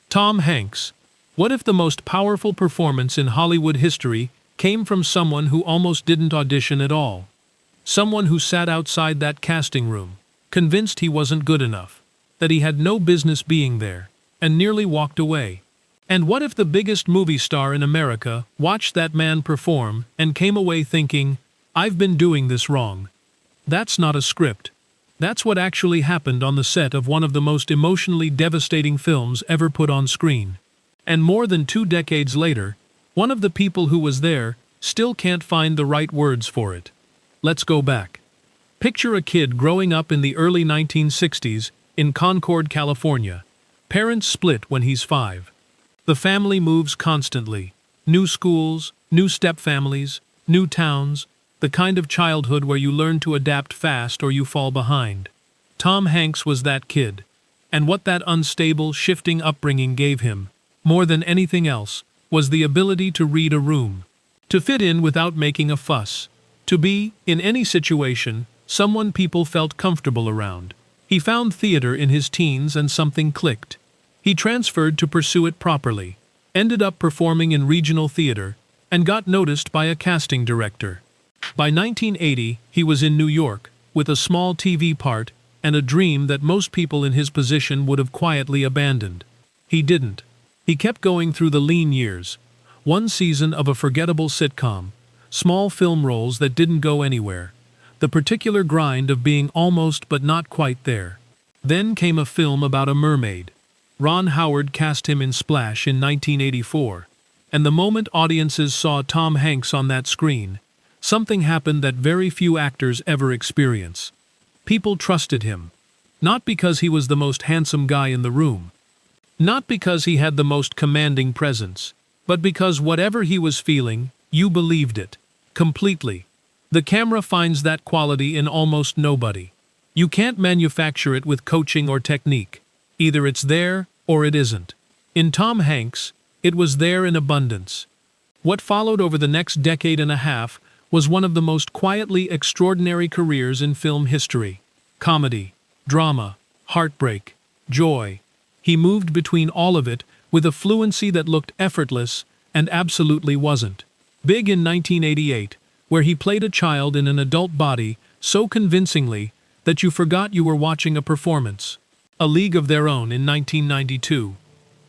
Tom Hanks. What if the most powerful performance in Hollywood history came from someone who almost didn't audition at all? Someone who sat outside that casting room, convinced he wasn't good enough, that he had no business being there, and nearly walked away. And what if the biggest movie star in America watched that man perform and came away thinking, "I've been doing this wrong"? That's not a script. That's what actually happened on the set of one of the most emotionally devastating films ever put on screen. And more than 2 decades later, one of the people who was there still can't find the right words for it. Let's go back. Picture a kid growing up in the early 1960s in Concord, California. Parents split when he's 5. The family moves constantly. New schools, new stepfamilies, new towns, the kind of childhood where you learn to adapt fast or you fall behind. Tom Hanks was that kid. And what that unstable, shifting upbringing gave him, more than anything else, was the ability to read a room. To fit in without making a fuss. To be, in any situation, someone people felt comfortable around. He found theater in his teens and something clicked. He transferred to pursue it properly, ended up performing in regional theater, and got noticed by a casting director. By 1980, he was in New York, with a small TV part and a dream that most people in his position would have quietly abandoned. He didn't. He kept going through the lean years. One season of a forgettable sitcom, small film roles that didn't go anywhere, the particular grind of being almost but not quite there. Then came a film about a mermaid. Ron Howard cast him in Splash in 1984. And the moment audiences saw Tom Hanks on that screen, something happened that very few actors ever experience. People trusted him. Not because he was the most handsome guy in the room. Not because he had the most commanding presence. But because whatever he was feeling, you believed it. Completely. The camera finds that quality in almost nobody. You can't manufacture it with coaching or technique. Either it's there, or it isn't. In Tom Hanks, it was there in abundance. What followed over the next decade and a half was one of the most quietly extraordinary careers in film history. Comedy, drama, heartbreak, joy. He moved between all of it with a fluency that looked effortless and absolutely wasn't. Big in 1988, where he played a child in an adult body so convincingly that you forgot you were watching a performance. A League of Their Own in 1992,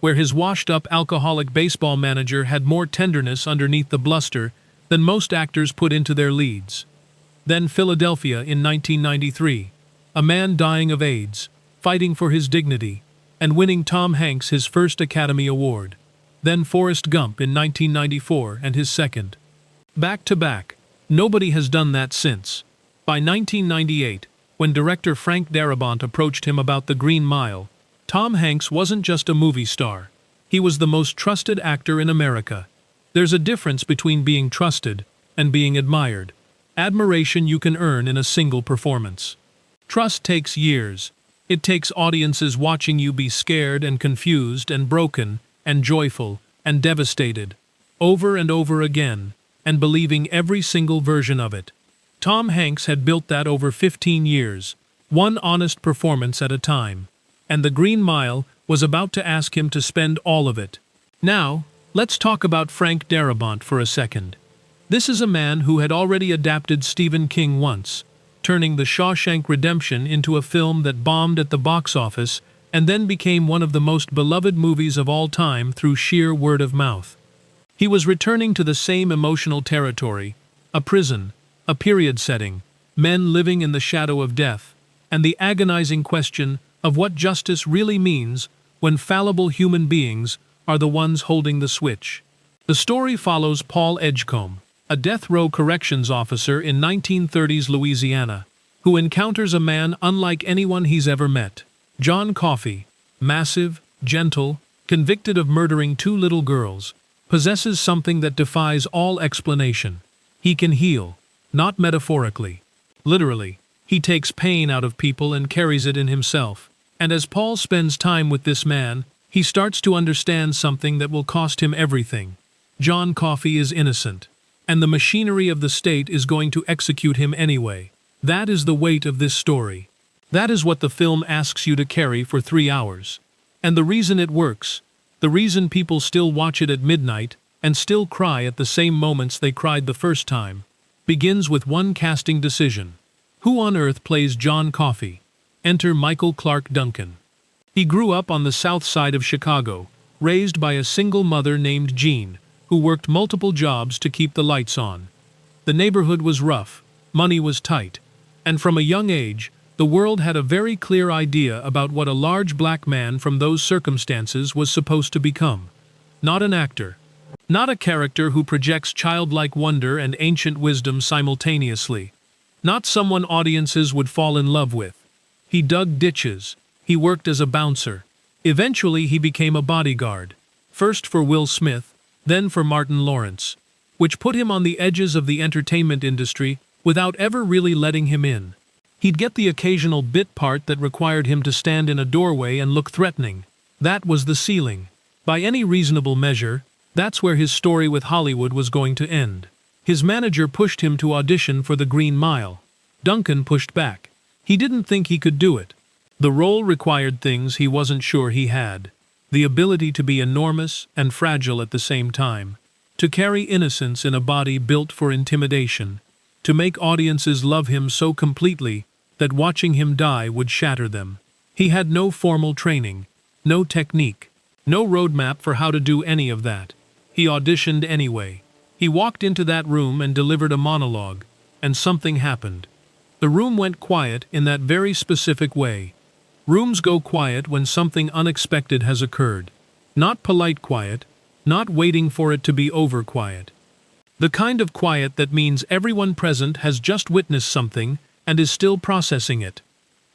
where his washed-up alcoholic baseball manager had more tenderness underneath the bluster than most actors put into their leads. Then Philadelphia in 1993, a man dying of AIDS, fighting for his dignity, and winning Tom Hanks his first Academy Award. Then Forrest Gump in 1994 and his second. Back to back. Nobody has done that since. By 1998, when director Frank Darabont approached him about The Green Mile, Tom Hanks wasn't just a movie star. He was the most trusted actor in America. There's a difference between being trusted and being admired. Admiration you can earn in a single performance. Trust takes years. It takes audiences watching you be scared and confused and broken and joyful and devastated, over and over again, and believing every single version of it. Tom Hanks had built that over 15 years, one honest performance at a time. And The Green Mile was about to ask him to spend all of it. Now, let's talk about Frank Darabont for a second. This is a man who had already adapted Stephen King once, turning The Shawshank Redemption into a film that bombed at the box office and then became one of the most beloved movies of all time through sheer word of mouth. He was returning to the same emotional territory, a prison, a period setting, men living in the shadow of death, and the agonizing question of what justice really means when fallible human beings are the ones holding the switch. The story follows Paul Edgecombe, a death row corrections officer in 1930s Louisiana, who encounters a man unlike anyone he's ever met. John Coffey, massive, gentle, convicted of murdering 2 little girls, possesses something that defies all explanation. He can heal, not metaphorically. Literally, he takes pain out of people and carries it in himself. And as Paul spends time with this man, he starts to understand something that will cost him everything. John Coffey is innocent, and the machinery of the state is going to execute him anyway. That is the weight of this story. That is what the film asks you to carry for 3 hours. And the reason it works, The reason people still watch it at midnight, and still cry at the same moments they cried the first time, begins with one casting decision. Who on earth plays John Coffey? Enter Michael Clarke Duncan. He grew up on the south side of Chicago, raised by a single mother named Jean, who worked multiple jobs to keep the lights on. The neighborhood was rough, money was tight, and from a young age, the world had a very clear idea about what a large black man from those circumstances was supposed to become. Not an actor. Not a character who projects childlike wonder and ancient wisdom simultaneously. Not someone audiences would fall in love with. He dug ditches. He worked as a bouncer. Eventually he became a bodyguard. First for Will Smith, then for Martin Lawrence, which put him on the edges of the entertainment industry without ever really letting him in. He'd get the occasional bit part that required him to stand in a doorway and look threatening. That was the ceiling. By any reasonable measure, that's where his story with Hollywood was going to end. His manager pushed him to audition for the Green Mile. Duncan pushed back. He didn't think he could do it. The role required things he wasn't sure he had. The ability to be enormous and fragile at the same time. To carry innocence in a body built for intimidation. To make audiences love him so completely that watching him die would shatter them. He had no formal training, no technique, no roadmap for how to do any of that. He auditioned anyway. He walked into that room and delivered a monologue, and something happened. The room went quiet in that very specific way. Rooms go quiet when something unexpected has occurred. Not polite quiet, not waiting for it to be over quiet. The kind of quiet that means everyone present has just witnessed something and is still processing it.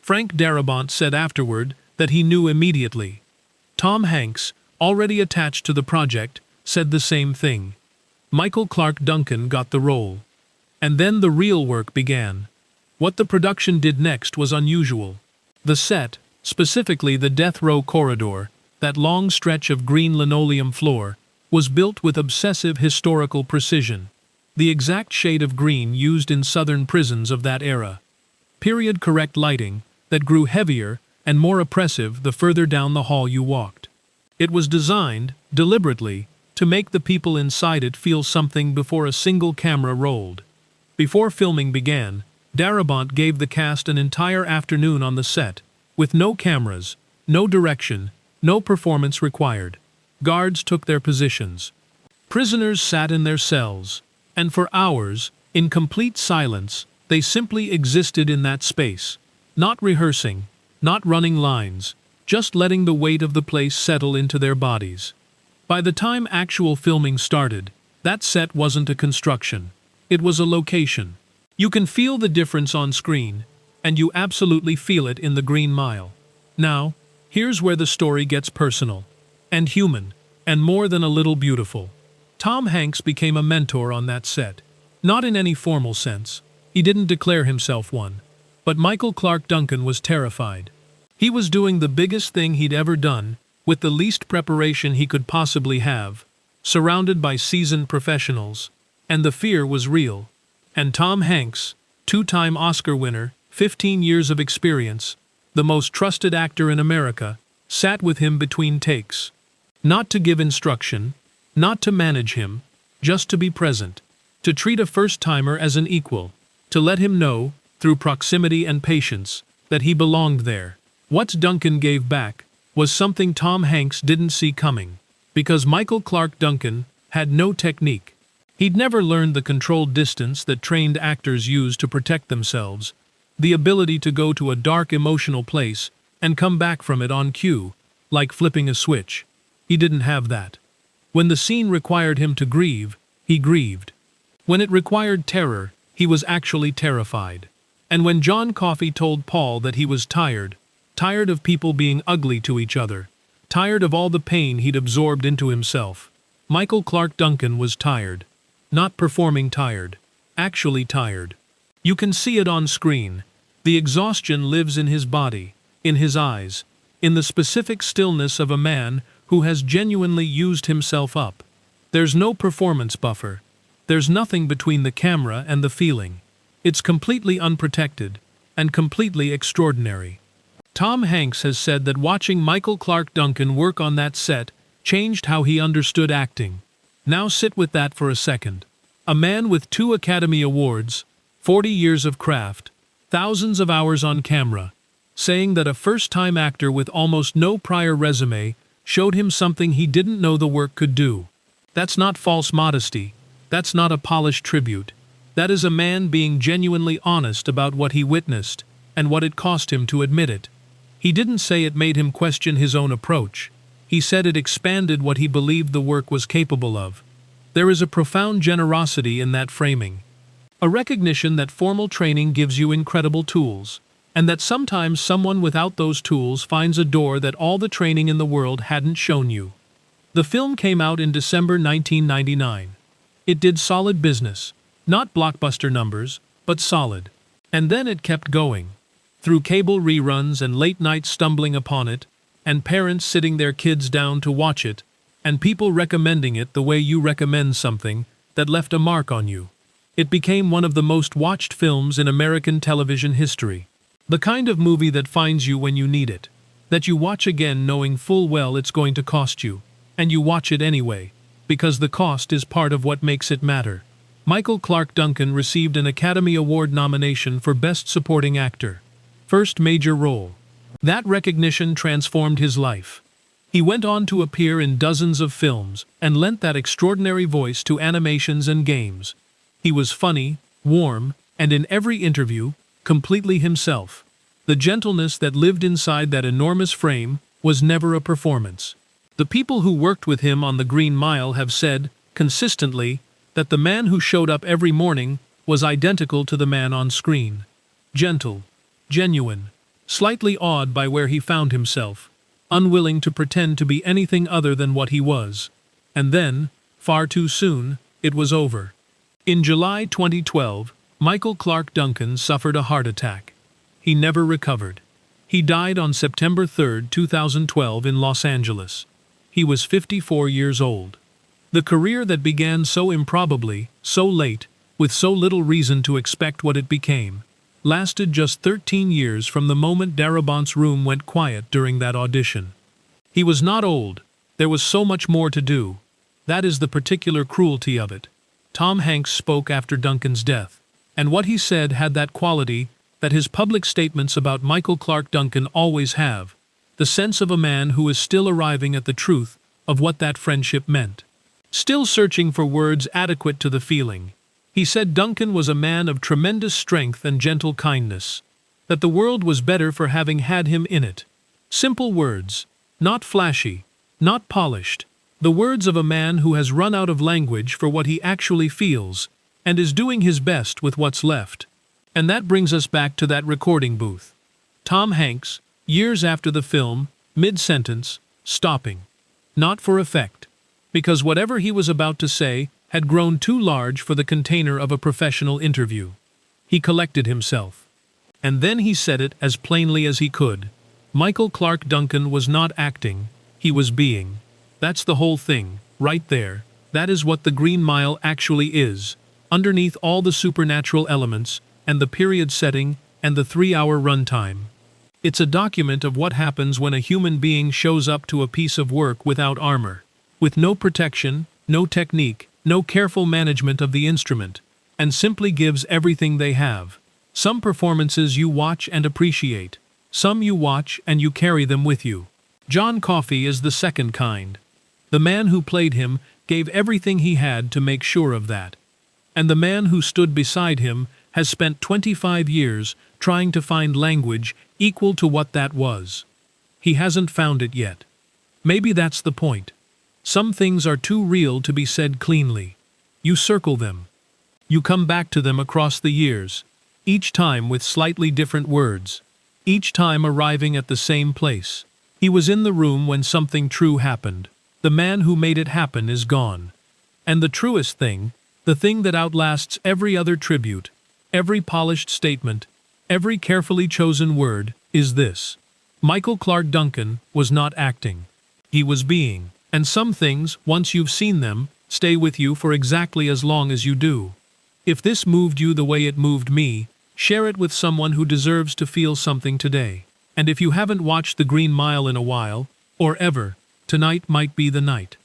Frank Darabont said afterward that he knew immediately. Tom Hanks, already attached to the project, said the same thing. Michael Clarke Duncan got the role. And then the real work began. What the production did next was unusual. The set, specifically the death row corridor, that long stretch of green linoleum floor, was built with obsessive historical precision. The exact shade of green used in southern prisons of that era. Period-correct lighting that grew heavier and more oppressive the further down the hall you walked. It was designed, deliberately, to make the people inside it feel something before a single camera rolled. Before filming began, Darabont gave the cast an entire afternoon on the set, with no cameras, no direction, no performance required. Guards took their positions. Prisoners sat in their cells, and for hours, in complete silence, they simply existed in that space, not rehearsing, not running lines, just letting the weight of the place settle into their bodies. By the time actual filming started, that set wasn't a construction. It was a location. You can feel the difference on screen, and you absolutely feel it in the Green Mile. Now, here's where the story gets personal, and human, and more than a little beautiful. Tom Hanks became a mentor on that set. Not in any formal sense. He didn't declare himself one. But Michael Clarke Duncan was terrified. He was doing the biggest thing he'd ever done, with the least preparation he could possibly have, surrounded by seasoned professionals, and the fear was real. And Tom Hanks, two-time Oscar winner, 15 years of experience, the most trusted actor in America, sat with him between takes. Not to give instruction, not to manage him, just to be present, to treat a first-timer as an equal, to let him know, through proximity and patience, that he belonged there. What Duncan gave back was something Tom Hanks didn't see coming, because Michael Clarke Duncan had no technique. He'd never learned the controlled distance that trained actors use to protect themselves, the ability to go to a dark emotional place and come back from it on cue, like flipping a switch. He didn't have that. When the scene required him to grieve, he grieved. When it required terror, he was actually terrified. And when John Coffey told Paul that he was tired of people being ugly to each other, tired of all the pain he'd absorbed into himself, Michael Clarke Duncan was tired. Not performing tired. Actually tired. You can see it on screen. The exhaustion lives in his body, in his eyes, in the specific stillness of a man who has genuinely used himself up. There's no performance buffer. There's nothing between the camera and the feeling. It's completely unprotected, and completely extraordinary. Tom Hanks has said that watching Michael Clarke Duncan work on that set changed how he understood acting. Now sit with that for a second. A man with 2 Academy Awards, 40 years of craft, thousands of hours on camera, saying that a first-time actor with almost no prior resume showed him something he didn't know the work could do. That's not false modesty. That's not a polished tribute. That is a man being genuinely honest about what he witnessed and what it cost him to admit it. He didn't say it made him question his own approach. He said it expanded what he believed the work was capable of. There is a profound generosity in that framing. A recognition that formal training gives you incredible tools, and that sometimes someone without those tools finds a door that all the training in the world hadn't shown you. The film came out in December 1999. It did solid business. Not blockbuster numbers, but solid. And then it kept going. Through cable reruns and late nights stumbling upon it, and parents sitting their kids down to watch it, and people recommending it the way you recommend something that left a mark on you. It became one of the most watched films in American television history. The kind of movie that finds you when you need it. That you watch again knowing full well it's going to cost you. And you watch it anyway, because the cost is part of what makes it matter. Michael Clarke Duncan received an Academy Award nomination for Best Supporting Actor. First major role. That recognition transformed his life. He went on to appear in dozens of films and lent that extraordinary voice to animations and games. He was funny, warm, and in every interview, completely himself. The gentleness that lived inside that enormous frame was never a performance. The people who worked with him on The Green Mile have said, consistently, that the man who showed up every morning was identical to the man on screen. Gentle, genuine, slightly awed by where he found himself, unwilling to pretend to be anything other than what he was. And then, far too soon, it was over. In July 2012, Michael Clarke Duncan suffered a heart attack. He never recovered. He died on September 3, 2012 in Los Angeles. He was 54 years old. The career that began so improbably, so late, with so little reason to expect what it became, lasted just 13 years from the moment Darabont's room went quiet during that audition. He was not old. There was so much more to do. That is the particular cruelty of it. Tom Hanks spoke after Duncan's death, and what he said had that quality that his public statements about Michael Clarke Duncan always have, the sense of a man who is still arriving at the truth of what that friendship meant. Still searching for words adequate to the feeling, he said Duncan was a man of tremendous strength and gentle kindness, that the world was better for having had him in it. Simple words, not flashy, not polished, the words of a man who has run out of language for what he actually feels, and is doing his best with what's left. And that brings us back to that recording booth. Tom Hanks, years after the film, mid-sentence, stopping. Not for effect. Because whatever he was about to say had grown too large for the container of a professional interview. He collected himself. And then he said it as plainly as he could. Michael Clarke Duncan was not acting, he was being. That's the whole thing, right there. That is what The Green Mile actually is, underneath all the supernatural elements, and the period setting, and the 3-hour runtime. It's a document of what happens when a human being shows up to a piece of work without armor, with no protection, no technique, no careful management of the instrument, and simply gives everything they have. Some performances you watch and appreciate. Some you watch and you carry them with you. John Coffey is the second kind. The man who played him gave everything he had to make sure of that. And the man who stood beside him has spent 25 years trying to find language equal to what that was. He hasn't found it yet. Maybe that's the point. Some things are too real to be said cleanly. You circle them. You come back to them across the years, each time with slightly different words, each time arriving at the same place. He was in the room when something true happened. The man who made it happen is gone. And the truest thing, the thing that outlasts every other tribute, every polished statement, every carefully chosen word, is this. Michael Clarke Duncan was not acting. He was being. And some things, once you've seen them, stay with you for exactly as long as you do. If this moved you the way it moved me, share it with someone who deserves to feel something today. And if you haven't watched The Green Mile in a while, or ever, Tonight might be the night.